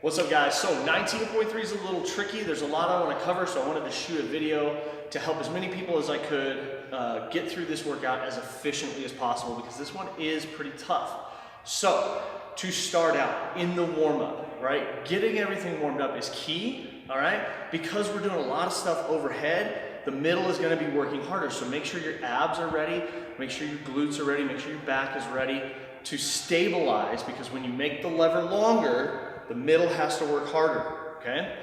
What's up, guys? So 19.3 is a little tricky. There's a lot I want to cover, so I wanted to shoot a video to help as many people as I could get through this workout as efficiently as possible, because this one is pretty tough. So to start out in the warm-up, right? Getting everything warmed up is key, all right? Because we're doing a lot of stuff overhead, the middle is going to be working harder. So make sure your abs are ready, make sure your glutes are ready, make sure your back is ready to stabilize, because when you make the lever longer, the middle has to work harder, okay?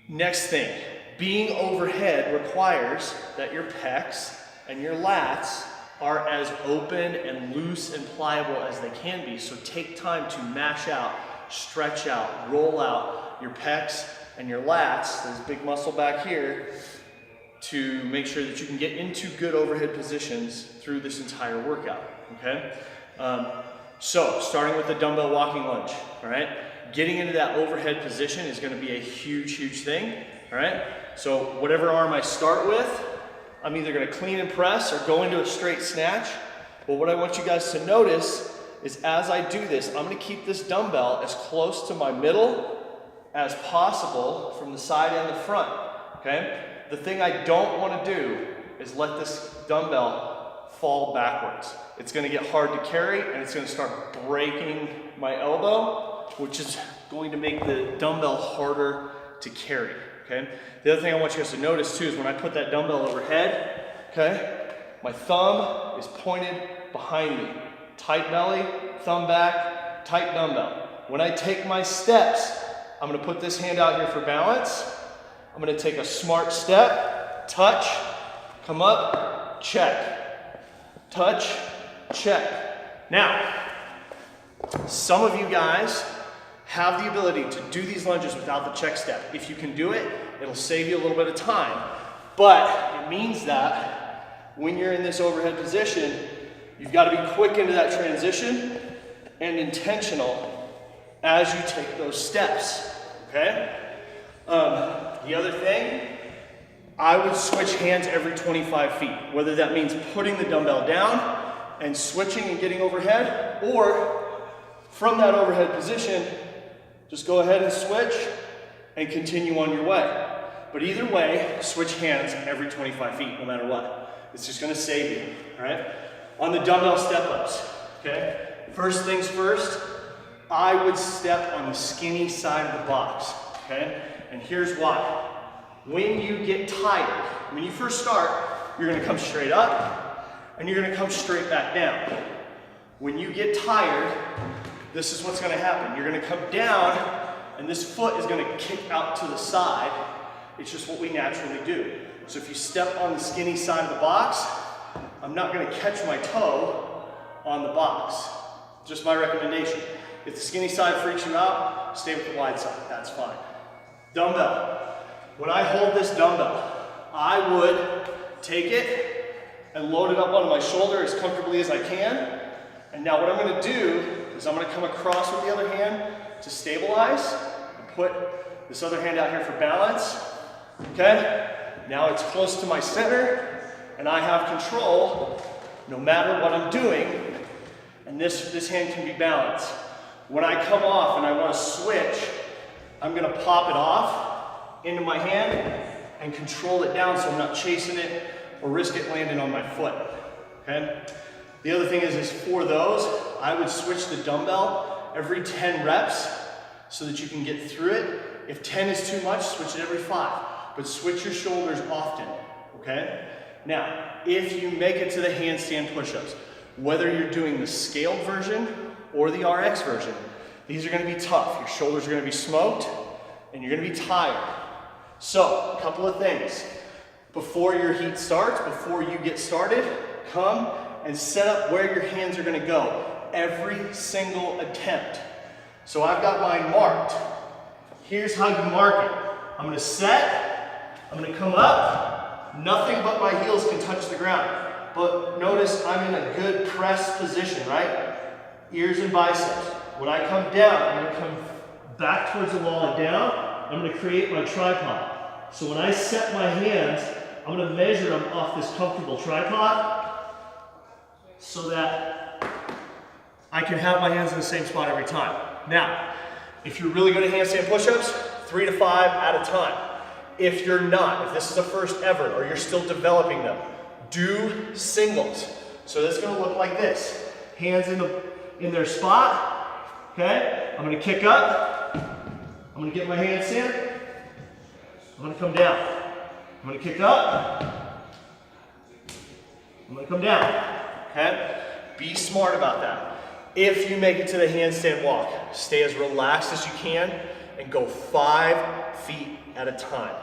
Next thing, being overhead requires that your pecs and your lats are as open and loose and pliable as they can be. So take time to mash out, stretch out, roll out your pecs and your lats, this big muscle back here, to make sure that you can get into good overhead positions through this entire workout, okay? So starting with the dumbbell walking lunge, all right? Getting into that overhead position is going to be a huge, huge thing, all right? So whatever arm I start with, I'm either going to clean and press or go into a straight snatch. But what I want you guys to notice is as I do this, I'm going to keep this dumbbell as close to my middle as possible from the side and the front, okay? The thing I don't want to do is let this dumbbell fall backwards. It's going to get hard to carry and it's going to start breaking my elbow, which is going to make the dumbbell harder to carry, okay? The other thing I want you guys to notice too is when I put that dumbbell overhead, okay, my thumb is pointed behind me. Tight belly, thumb back, tight dumbbell. When I take my steps, I'm gonna put this hand out here for balance. I'm gonna take a smart step, touch, come up, check. Touch, check. Now, some of you guys have the ability to do these lunges without the check step. If you can do it, it'll save you a little bit of time. But it means that when you're in this overhead position, you've got to be quick into that transition and intentional as you take those steps, okay? The other thing, I would switch hands every 25 feet, whether that means putting the dumbbell down and switching and getting overhead, or from that overhead position, just go ahead and switch and continue on your way. But either way, switch hands every 25 feet, no matter what. It's just gonna save you, all right? On the dumbbell step-ups, okay? First things first, I would step on the skinny side of the box, okay? And here's why. When you get tired, when you first start, you're gonna come straight up and you're gonna come straight back down. When you get tired, this is what's going to happen. You're going to come down and this foot is going to kick out to the side. It's just what we naturally do. So if you step on the skinny side of the box, I'm not going to catch my toe on the box. Just my recommendation. If the skinny side freaks you out, stay with the wide side. That's fine. Dumbbell. When I hold this dumbbell, I would take it and load it up onto my shoulder as comfortably as I can. And now what I'm going to do is I'm going to come across with the other hand to stabilize and put this other hand out here for balance, okay? Now it's close to my center and I have control no matter what I'm doing, and this hand can be balanced. When I come off and I want to switch, I'm going to pop it off into my hand and control it down so I'm not chasing it or risk it landing on my foot, okay? The other thing is for those, I would switch the dumbbell every 10 reps so that you can get through it. If 10 is too much, switch it every 5, but switch your shoulders often, okay? Now, if you make it to the handstand push-ups, whether you're doing the scaled version or the RX version, these are gonna be tough. Your shoulders are gonna be smoked and you're gonna be tired. So, a couple of things. Before your heat starts, before you get started, come and set up where your hands are gonna go every single attempt. So I've got mine marked. Here's how you mark it. I'm gonna set, I'm gonna come up, nothing but my heels can touch the ground. But notice I'm in a good press position, right? Ears and biceps. When I come down, I'm gonna come back towards the wall and down. I'm gonna create my tripod. So when I set my hands, I'm gonna measure them off this comfortable tripod so that I can have my hands in the same spot every time. Now, If you're really good at handstand push-ups, 3 to 5 at a time. If you're not, if this is a first ever or you're still developing them, do singles. So that's gonna look like this. Hands in their spot, okay? I'm gonna kick up. I'm gonna get my handstand. I'm gonna come down. I'm gonna kick up. I'm gonna come down, okay? Be smart about that. If you make it to the handstand walk, stay as relaxed as you can and go 5 feet at a time,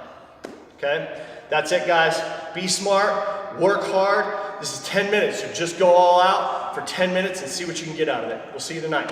okay? That's it, guys. Be smart, work hard. This is 10 minutes, so just go all out for 10 minutes and see what you can get out of it. We'll see you tonight.